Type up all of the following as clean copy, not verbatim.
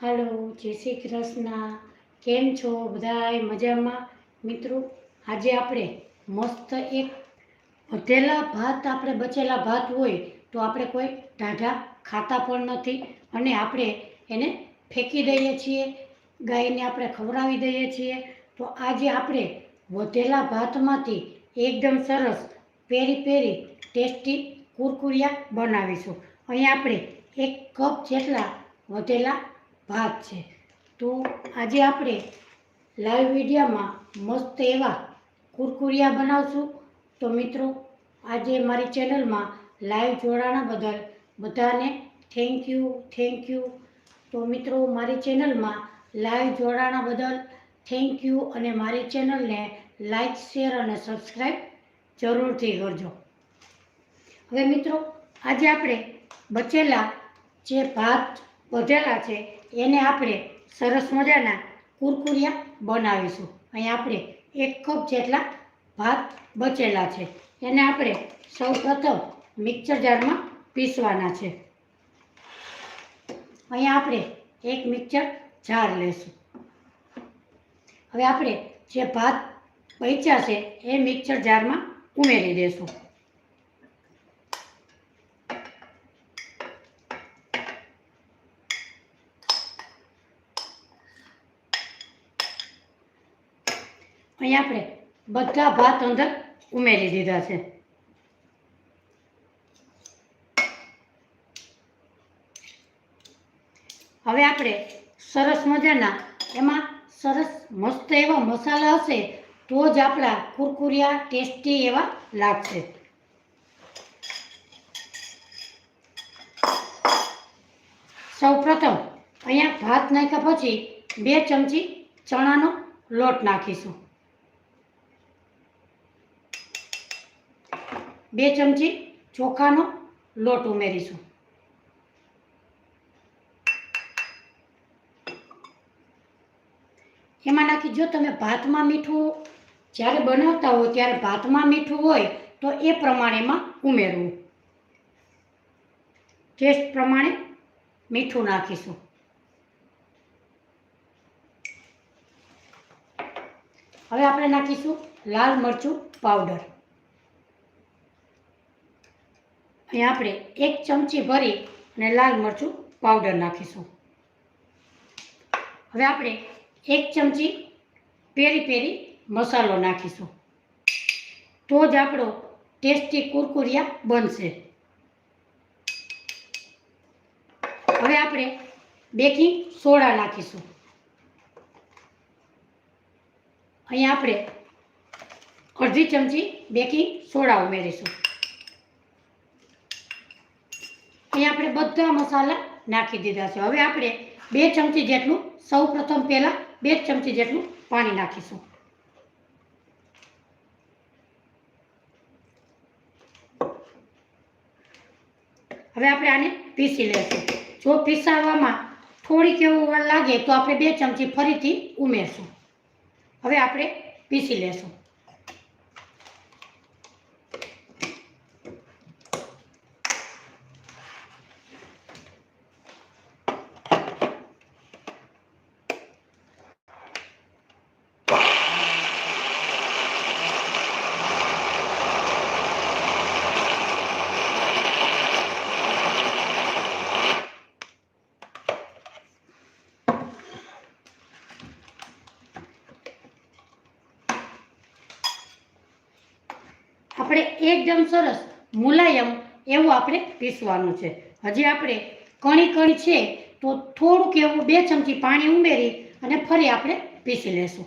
હાલો, જય શ્રી કૃષ્ણ. કેમ છો બધાય? મજામાં? મિત્રો, આજે આપણે મસ્ત એક વધેલા ભાત, આપણે બચેલા ભાત હોય તો આપણે કોઈ ટાઢા ખાતા પણ નથી અને આપણે એને ફેંકી દઈએ છીએ, ગાયને આપણે ખવડાવી દઈએ છીએ. તો આજે આપણે વધેલા ભાતમાંથી એકદમ સરસ પેરી પેરી ટેસ્ટી કુરકુરિયા બનાવીશું. અહીં આપણે 1 કપ જેટલા વધેલા ભાત છે. તો આજે આપણે લાઈવ વિડીયોમાં મસ્ત એવા કુરકુરિયા બનાવશું. તો મિત્રો, આજે મારી ચેનલમાં લાઈવ જોડાણા બદલ બધાને થેન્ક યુ. તો મિત્રો, મારી ચેનલમાં લાઈવ જોડાણા બદલ થેન્ક યુ અને મારી ચેનલને લાઈક, શેર અને સબસ્ક્રાઈબ જરૂરથી કરજો. હવે મિત્રો, આજે આપણે બચેલા જે ભાત વધેલા છે એને આપણે સરસ મજાના કુરકુરિયા બનાવીશું. અહીં આપણે 1 કપ જેટલા ભાત બચેલા છે એને આપણે સૌપ્રથમ મિક્સર જારમાં પીસવાના છે. અહીંયા આપણે એક મિક્સર જાર લેશું. હવે આપણે જે ભાત બચ્યા છે એ મિક્સર જારમાં ઉમેરી દેશું. અહીં આપણે બધા ભાત અંદર ઉમેરી દીધા છે. હવે આપણે સરસ મજાના એમાં સરસ મસ્ત એવા મસાલા હશે તો જ આપણા કુરકુરિયા ટેસ્ટી એવા લાગશે. સૌપ્રથમ અહીંયા ભાત નાખ્યા પછી 2 ચમચી ચણાનો લોટ નાખીશું. 2 ચમચી ચોખાનો લોટ ઉમેરીશું. એમાં નાખી, જો તમે ભાતમાં મીઠું જ્યારે બનાવતા હો ત્યારે ભાતમાં મીઠું હોય તો એ પ્રમાણેમાં ઉમેરવું. ટેસ્ટ પ્રમાણે મીઠું નાખીશું. હવે આપણે નાખીશું લાલ મરચું પાવડર. અહીં આપણે 1 ચમચી ભરી અને લાલ મરચું પાવડર નાખીશું. હવે આપણે 1 ચમચી પેરી પેરી મસાલો નાખીશું. તો જ આપણો ટેસ્ટી કુરકુરિયા બનશે. હવે આપણે બેકિંગ સોડા નાખીશું. અહીં આપણે અડધી ચમચી બેકિંગ સોડા ઉમેરીશું. અહીં આપણે બધા મસાલા નાખી દીધા છે. હવે આપણે 2 ચમચી જેટલું સૌપ્રથમ પહેલાં 2 ચમચી જેટલું પાણી નાખીશું. હવે આપણે આને પીસી લઈશું. જો પીસાવામાં થોડીક એવું વાર લાગે તો આપણે 2 ચમચી ફરીથી ઉમેરશું. હવે આપણે પીસી લેશું. આપણે એકદમ સરસ મુલાયમ એવું આપણે પીસવાનું છે. હજી આપણે કણી છે તો થોડુંક એવું 2 ચમચી પાણી ઉમેરી અને ફરી આપણે પીસી લેશું.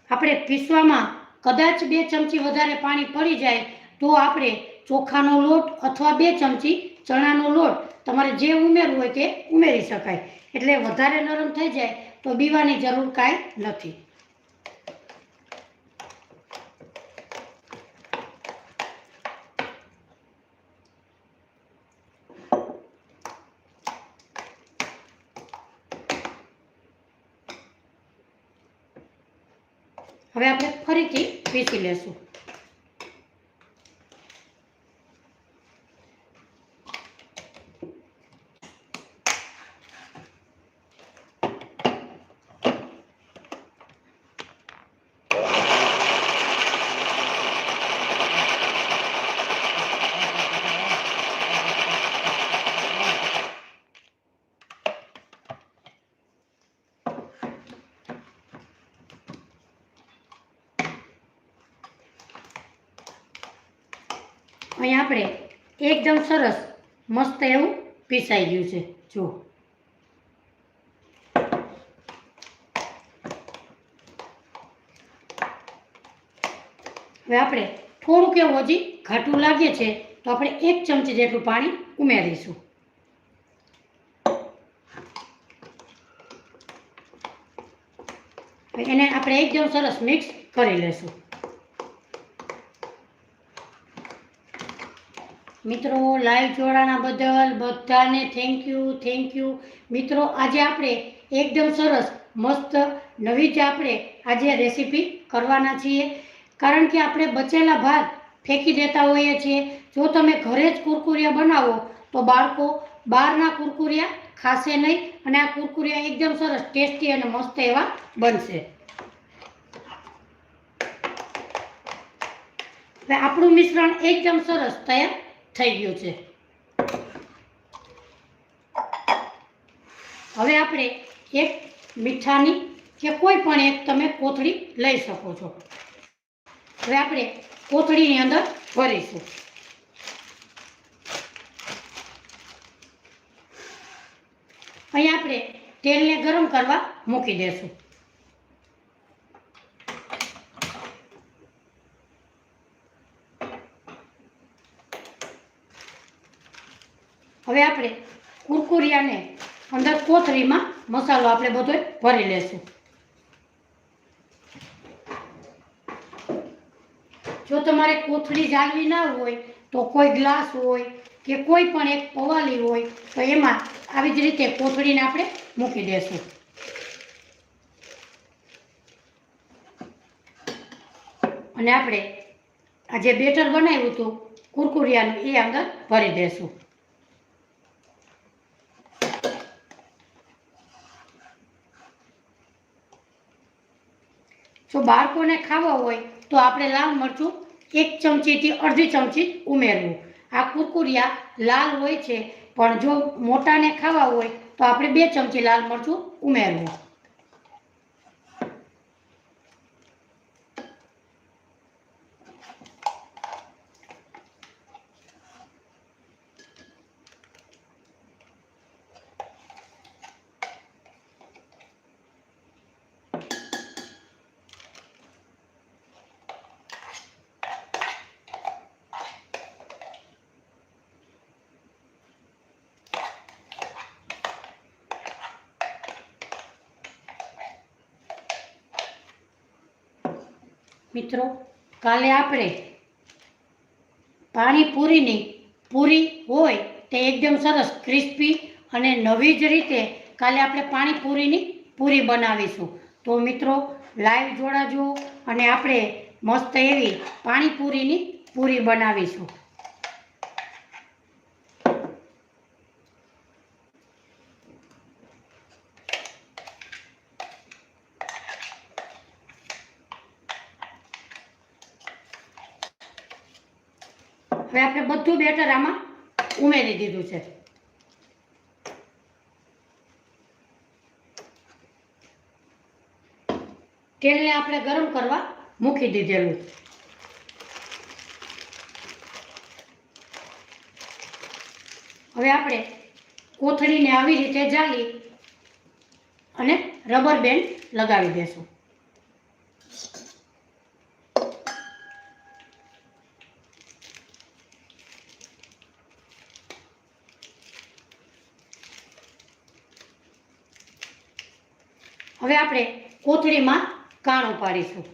આપણે પીસવામાં કદાચ 2 ચમચી વધારે પાણી પડી જાય તો આપણે ચોખાનો લોટ અથવા 2 ચમચી ચણાનો લોટ તમારે જે ઉમેરવું હોય તે ઉમેરી શકાય. એટલે વધારે નરમ થઈ જાય તો બીવાની જરૂર કાંઈ નથી. હવે આપણે ફરીથી પીસી લેશું. અહીં આપણે એકદમ સરસ મસ્ત એવું પીસાઈ ગયું છે જો. હવે આપણે થોડુંક એવું હજી ઘાટું લાગે છે તો આપણે 1 ચમચી જેટલું પાણી ઉમેરીશું. એને આપણે એકદમ સરસ મિક્સ કરી લેશું. મિત્રો લાઈવ જોડાણા બદલ બધાને થેન્ક યુ. મિત્રો આજે આપણે એકદમ સરસ મસ્ત નવી જ આપણે આજે રેસીપી કરવાના છીએ. કારણ કે આપણે બચેલા ભાત ફેંકી દેતા હોઈએ છીએ. જો તમે ઘરે જ કુરકુરિયા બનાવો તો બાળકો બહારના કુરકુરિયા ખાશે નહીં અને આ કુરકુરિયા એકદમ સરસ ટેસ્ટી અને મસ્ત એવા બનશે. હવે આપણું મિશ્રણ એકદમ સરસ તૈયાર થઈ ગયું છે. હવે આપણે એક મીઠાની કે કોઈ પણ એક તમે કોથળી લઈ શકો છો. હવે આપણે કોથળીની અંદર ભરીશું. અહીં આપણે તેલને ગરમ કરવા મૂકી દેશું. હવે આપણે કુરકુરિયાને અંદર કોથળીમાં મસાલો આપણે બધો ભરી લેશું. જો તમારે કોથળી જાળવી ના હોય તો કોઈ ગ્લાસ હોય કે કોઈ પણ એક પવાલી હોય તો એમાં આવી જ રીતે કોથળીને આપણે મૂકી દેશું. અને આપણે આ જે બેટર બનાવ્યું હતું કુરકુરિયાનું એ અંદર ભરી દેશું. જો બાળકોને ખાવા હોય તો આપણે લાલ મરચું 1 ચમચીથી અડધી ચમચી ઉમેરવું. આ કુરકુરિયા લાલ હોય છે પણ જો મોટાને ખાવા હોય તો આપણે 2 ચમચી લાલ મરચું ઉમેરવું. મિત્રો કાલે આપણે પાણીપુરીની પૂરી હોય તે એકદમ સરસ ક્રિસ્પી અને નવી જ રીતે કાલે આપણે પાણીપુરીની પૂરી બનાવીશું. તો મિત્રો લાઈવ જોડાજો અને આપણે મસ્ત એવી પાણીપુરીની પૂરી બનાવીશું. હવે આપણે બધું બેટર આમાં ઉમેરી દીધું છે. તેલને આપણે ગરમ કરવા મૂકી દીધેલું. હવે આપણે કોથળીને આવી રીતે જાળી અને રબર બેન્ડ લગાવી દેશું. હવે આપણે કોથળીમાં કાણું પાડીશું.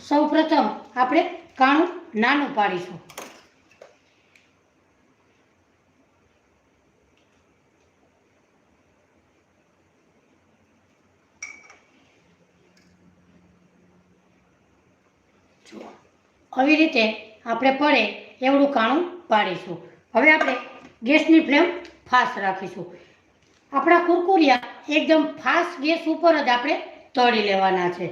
સૌ પ્રથમ આપણે કાણું નાનું પાડીશું. આવી રીતે આપણે પડે એવડું કાણું પાડીશું. હવે આપણે ગેસની ફ્લેમ ફાસ્ટ રાખીશું. આપણા કુરકુરિયા એકદમ ફાસ્ટ ગેસ ઉપર જ આપણે તળી લેવાના છે.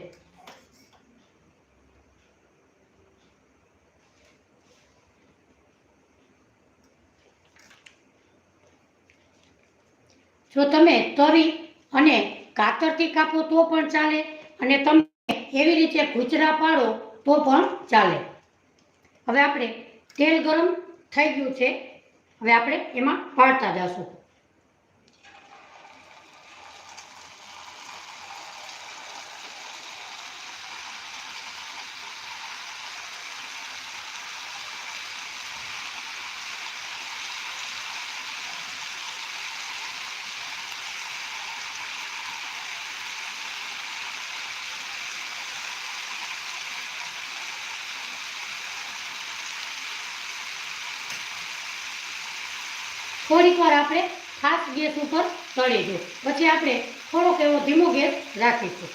જો તમે તરી અને કાતરથી કાપો તો પણ ચાલે અને તમે એવી રીતે ખૂંચરા પાડો તો પણ ચાલે. હવે આપણે તેલ ગરમ થઈ ગયું છે, હવે આપણે એમાં પાડતા જશું. થોડીક વાર આપણે ફાસ્ટ ગેસ ઉપર તળીશું, પછી આપણે થોડોક એવો ધીમો ગેસ રાખીશું.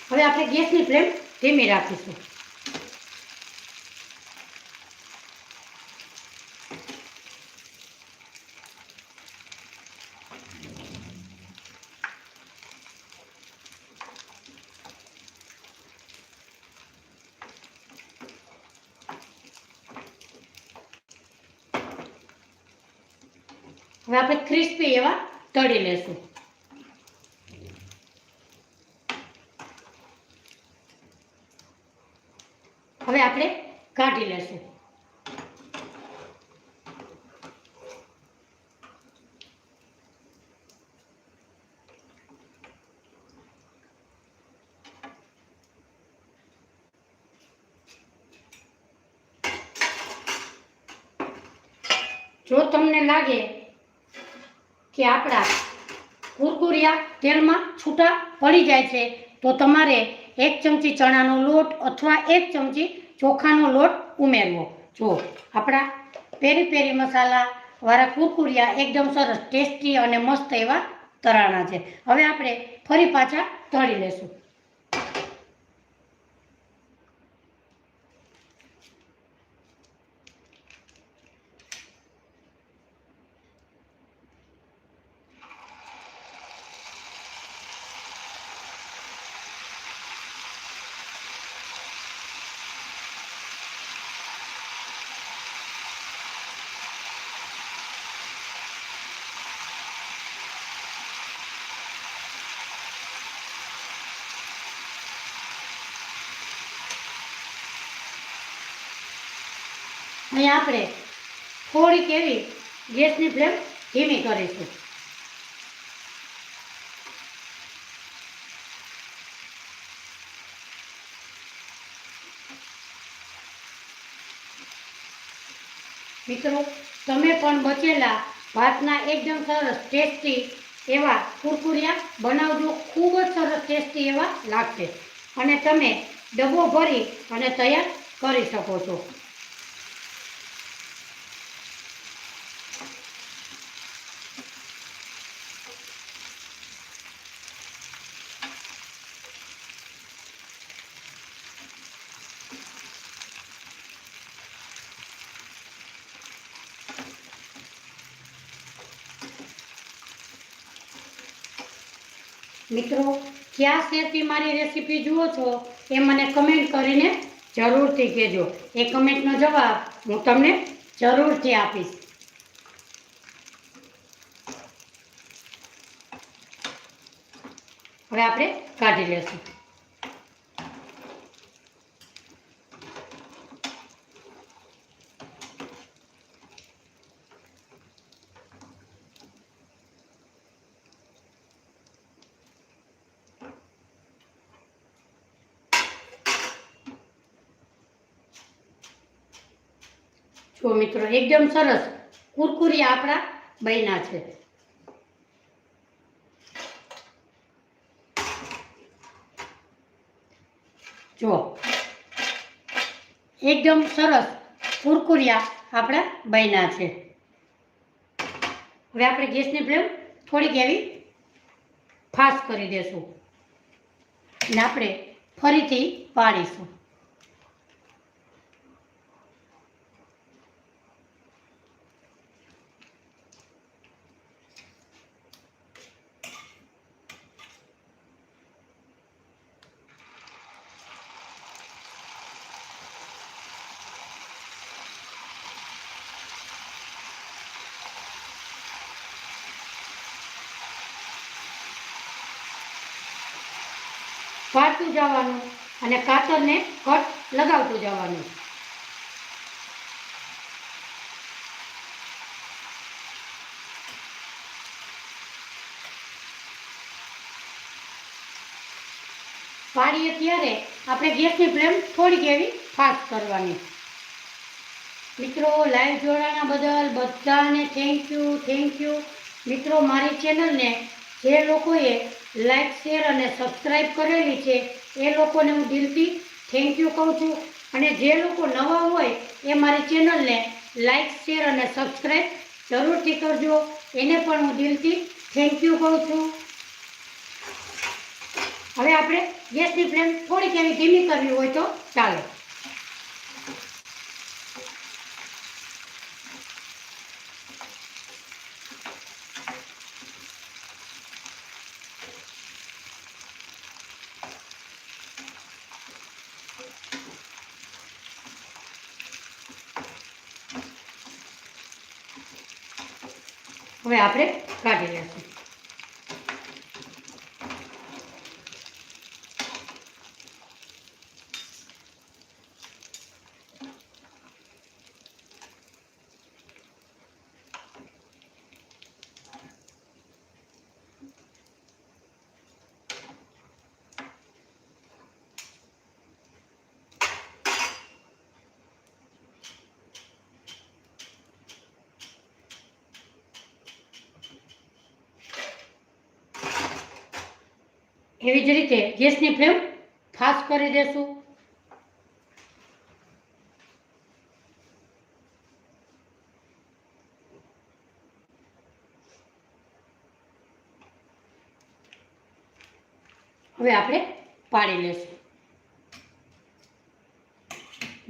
હવે આપણે ગેસની ફ્લેમ ધીમી રાખીશું. હવે આપણે ક્રિસ્પી એવા તળી લેશું. હવે આપણે કાઢી લેશું. જો તમને લાગે કે આપણા કુરકુરિયા તેલમાં છૂટા પડી જાય છે તો તમારે 1 ચમચી ચણાનો લોટ અથવા 1 ચમચી ચોખાનો લોટ ઉમેરવો. જો આપણા પેરી પેરી મસાલા વાળા કુરકુરિયા એકદમ સરસ ટેસ્ટી અને મસ્ત એવા તળાણા છે. હવે આપણે ફરી પાછા તળી લેશું. અહીંયા આપણે થોડીક એવી ગેસની ફ્લેમ ધીમી કરીશું. મિત્રો, તમે પણ બચેલા ભાતના એકદમ સરસ ટેસ્ટી એવા કુરકુરિયા બનાવજો. ખૂબ જ સરસ ટેસ્ટી એવા લાગશે અને તમે ડબ્બો ભરી અને તૈયાર કરી શકો છો. મિત્રો, કયા શેરથી મારી રેસીપી જુઓ છો એ મને કમેન્ટ કરીને જરૂરથી કહેજો. એ કમેન્ટનો જવાબ હું તમને જરૂરથી આપીશ. હવે આપણે કાઢી લેશું. જો મિત્રો, એકદમ સરસ કુરકુરિયા આપણા બન્યા છે. જો એકદમ સરસ કુરકુરિયા આપણા બન્યા છે. હવે આપણે ગેસની ફ્લેમ થોડીક એવી ફાસ્ટ કરી દેશું અને આપણે ફરીથી પાડીશું. પાડતું જવાનું અને કાતરને કટ લગાવતું જવાનું. પાડીએ ત્યારે આપણે ગેસની ફ્લેમ થોડીક એવી ફાસ્ટ કરવાની. મિત્રો, લાઈવ જોડાણા બદલ બધાને થેન્ક યુ. મિત્રો, મારી ચેનલને જે લોકોએ લાઈક, શેર અને સબસ્ક્રાઈબ કરેલી છે એ લોકોને હું દિલથી થેન્ક યુ કહું છું. અને જે લોકો નવા હોય એ મારી ચેનલને લાઈક, શેર અને સબસ્ક્રાઈબ જરૂરથી કરજો. એને પણ હું દિલથી થેન્ક યુ કહું છું. હવે આપણે ગેસની ફ્લેમ થોડીક એવી ધીમી કરવી હોય તો ચાલે. હવે આપણે કાઢી લઈશું. એવી જ રીતે ગેસની ફ્લેમ ફાસ્ટ કરી દેશું. હવે આપણે પાડી લેશું.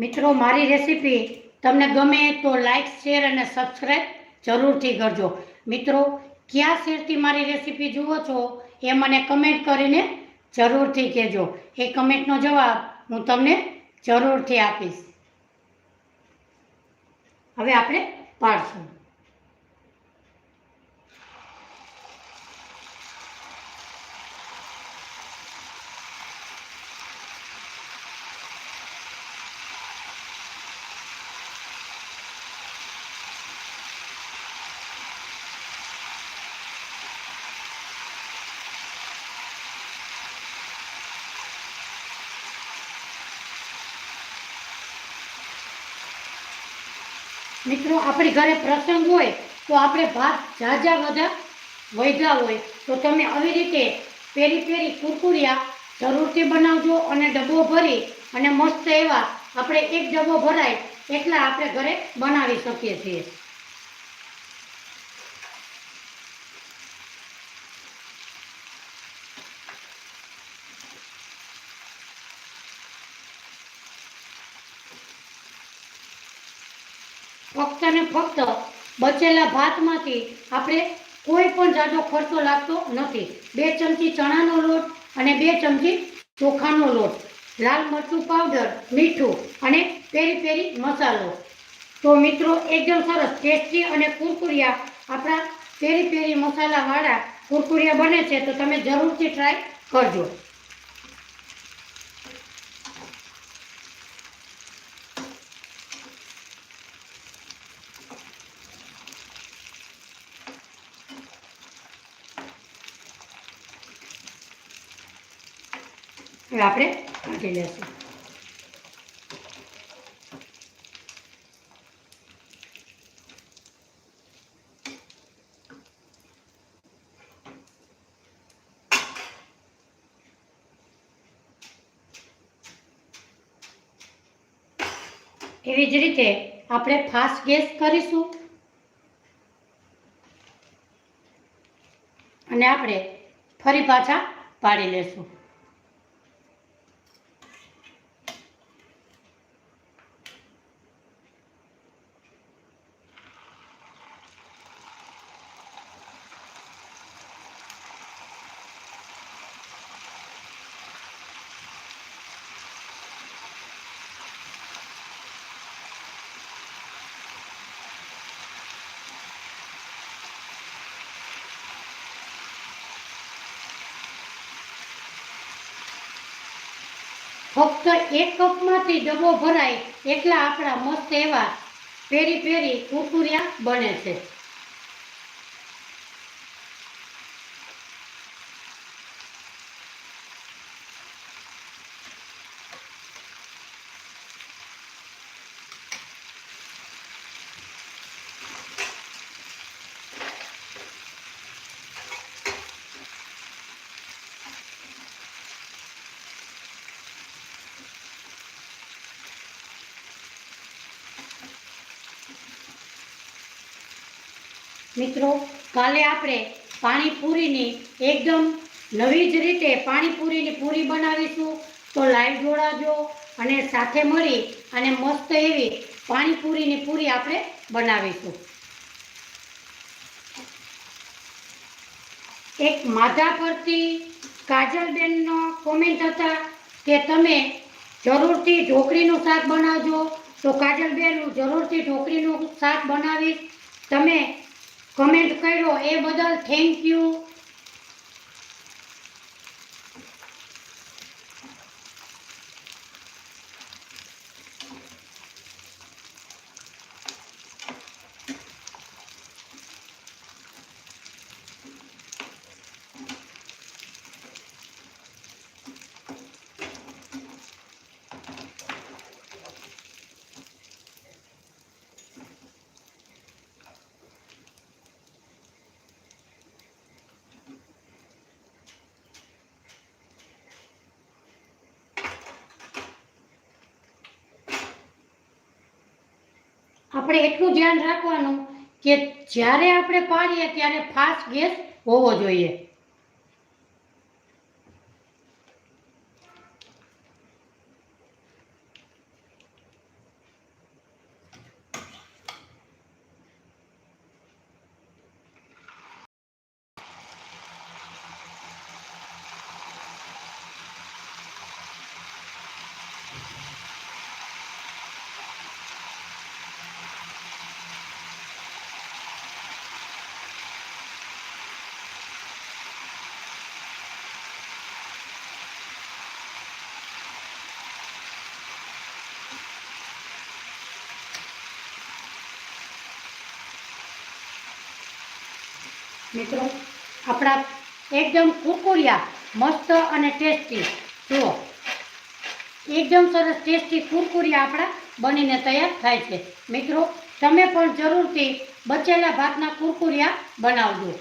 મિત્રો, મારી રેસીપી તમને ગમે તો લાઈક, શેર અને સબસ્ક્રાઈબ જરૂરથી કરજો. મિત્રો, કયા શેરથી મારી રેસીપી જુઓ છો એ મને કમેન્ટ કરીને જરૂરથી કહેજો. એ કમેન્ટનો જવાબ હું તમને જરૂરથી આપીશ. હવે આપણે પાડશું. મિત્રો, આપણી ઘરે પ્રસંગ હોય તો આપણે ભાત ઝાઝા વધ્યા હોય તો તમે આવી રીતે પેરી કુરકુરિયા જરૂરથી બનાવજો. અને ડબ્બો ભરી અને મસ્ત એવા આપણે એક ડબ્બો ભરાય એટલા આપણે ઘરે બનાવી શકીએ છીએ. ફક્ત ને ફક્ત બચેલા ભાતમાંથી આપણે કોઈ પણ જાજો ખર્ચો લાગતો નથી. 2 ચમચી ચણાનો લોટ અને 2 ચમચી ચોખાનો લોટ, લાલ મરચું પાવડર, મીઠું અને પેરી મસાલો. તો મિત્રો, એકદમ સરસ ટેસ્ટી અને કુરકુરિયા આપણા પેરી મસાલાવાળા કુરકુરિયા બને છે. તો તમે જરૂરથી ટ્રાય કરજો. હવે આપણે કાઢી લેશું. એવી જ રીતે આપણે ફાસ્ટ ગેસ કરીશું અને આપણે ફરી પાછા પાડી લેશું. ફક્ત 1 કપમાંથી ડબ્બો ભરાય એટલા આપણા મસ્ત એવા પેરી પેરી કુરકુરિયા બને છે. મિત્રો, કાલે આપણે પાણીપુરીની એકદમ નવી જ રીતે પાણીપુરીની પૂરી બનાવીશું. તો લાઈવ જોડાજો અને સાથે મળી અને મસ્ત એવી પાણીપુરીની પૂરી આપણે બનાવીશું. એક માધા પરથી કાજલબેનનો કોમેન્ટ હતા કે તમે જરૂરથી ઢોકળીનું શાક બનાવજો. તો કાજલબેન, હું જરૂરથી ઢોકળીનું શાક બનાવીશ. તમે કમેન્ટ કર્યો એ બદલ થેન્ક યુ. આપણે એટલું ધ્યાન રાખવાનું કે જ્યારે આપણે પાડીએ ત્યારે ફાસ્ટ ગેસ હોવો જોઈએ. મિત્રો, આપણા એકદમ કુરકુરિયા મસ્ત અને ટેસ્ટી, જુઓ એકદમ સરસ ટેસ્ટી કુરકુરિયા આપણા બનીને તૈયાર થાય છે. મિત્રો, તમે પણ જરૂરથી બચેલા ભાતના કુરકુરિયા બનાવજો.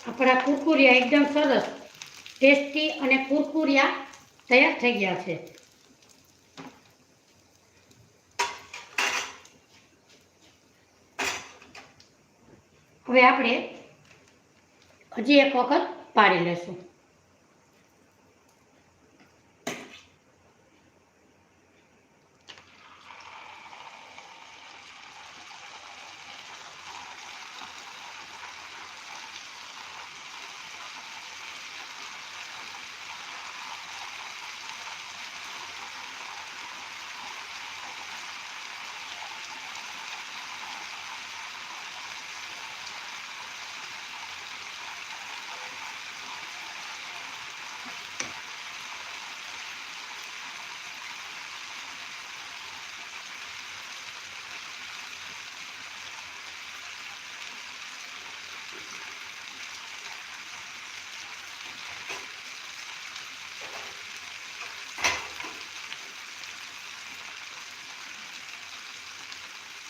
આપણા કુરકુરિયા એકદમ સરસ ટેસ્ટી અને કુરકુરિયા તૈયાર થઈ ગયા છે. હવે આપણે હજી એક વખત પાડી લેશું.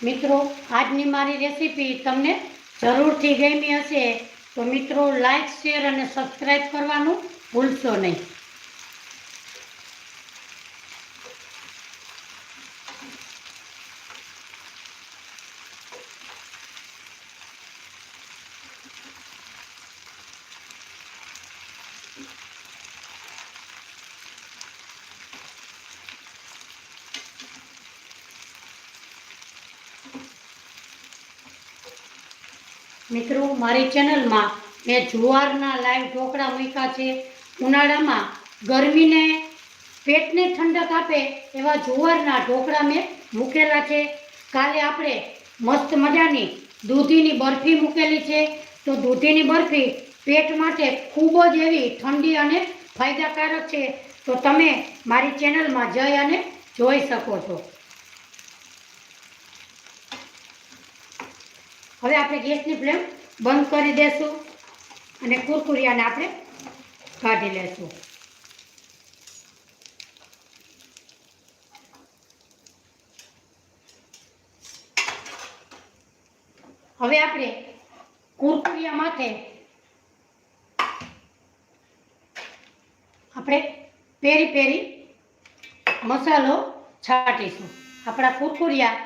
મિત્રો, આજની મારી રેસીપી તમને જરૂરથી ગમી હશે તો મિત્રો લાઈક, શેર અને સબસ્ક્રાઈબ કરવાનું ભૂલશો નહીં. મિત્રો, મારી ચેનલમાં મેં જુવારના લાઈવ ઢોકળા મૂક્યા છે. ઉનાળામાં ગરમીને પેટને ઠંડક આપે એવા જુવારના ઢોકળા મેં મૂકેલા છે. કાલે આપણે મસ્ત મજાની દૂધીની બરફી મૂકેલી છે. તો દૂધીની બરફી પેટ માટે ખૂબ જ એવી ઠંડી અને ફાયદાકારક છે. તો તમે મારી ચેનલમાં જઈ અને જોઈ શકો છો. હવે આપણે ગેસની ફ્લેમ બંધ કરી દેશું અને કુરકુરિયાને આપણે કાઢી લેશું. હવે આપણે કુરકુરિયા માથે આપણે પેરી પેરી મસાલો છાંટીશું. આપણા કુરકુરિયા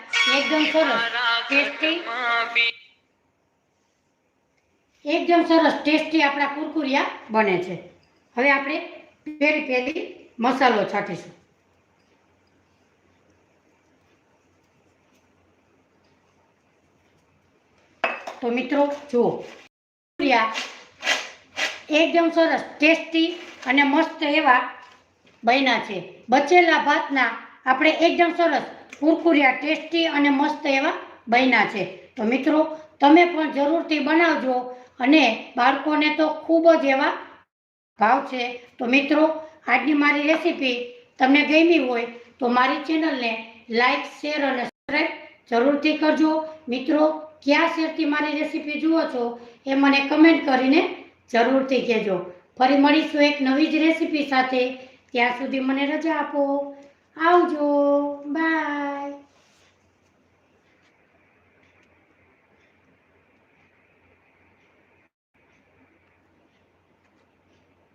એકદમ સરસ ટેસ્ટી આપણા કુરકુરિયા બને છે. હવે આપણે પેરી પેરી મસાલો છાંટીશું. તો મિત્રો જુઓ, એકદમ સરસ ટેસ્ટી અને મસ્ત એવા બન્યા છે. બચેલા ભાતના આપણે એકદમ સરસ કુરકુરિયા ટેસ્ટી અને મસ્ત એવા બન્યા છે. તો મિત્રો, તમે પણ જરૂરથી બનાવજો અને બાળકોને તો ખૂબ જ એવા ભાવશે. તો મિત્રો, આજની મારી રેસીપી તમને ગમી હોય તો મારી ચેનલને લાઈક, શેર અને સબસ્ક્રાઈબ જરૂરથી કરજો. મિત્રો, કયા શેરથી મારી રેસીપી જુઓ છો એ મને કમેન્ટ કરીને જરૂરથી કહેજો. ફરી મળીશું એક નવી જ રેસીપી સાથે. ત્યાં સુધી મને રજા આપો. આવજો. બાય.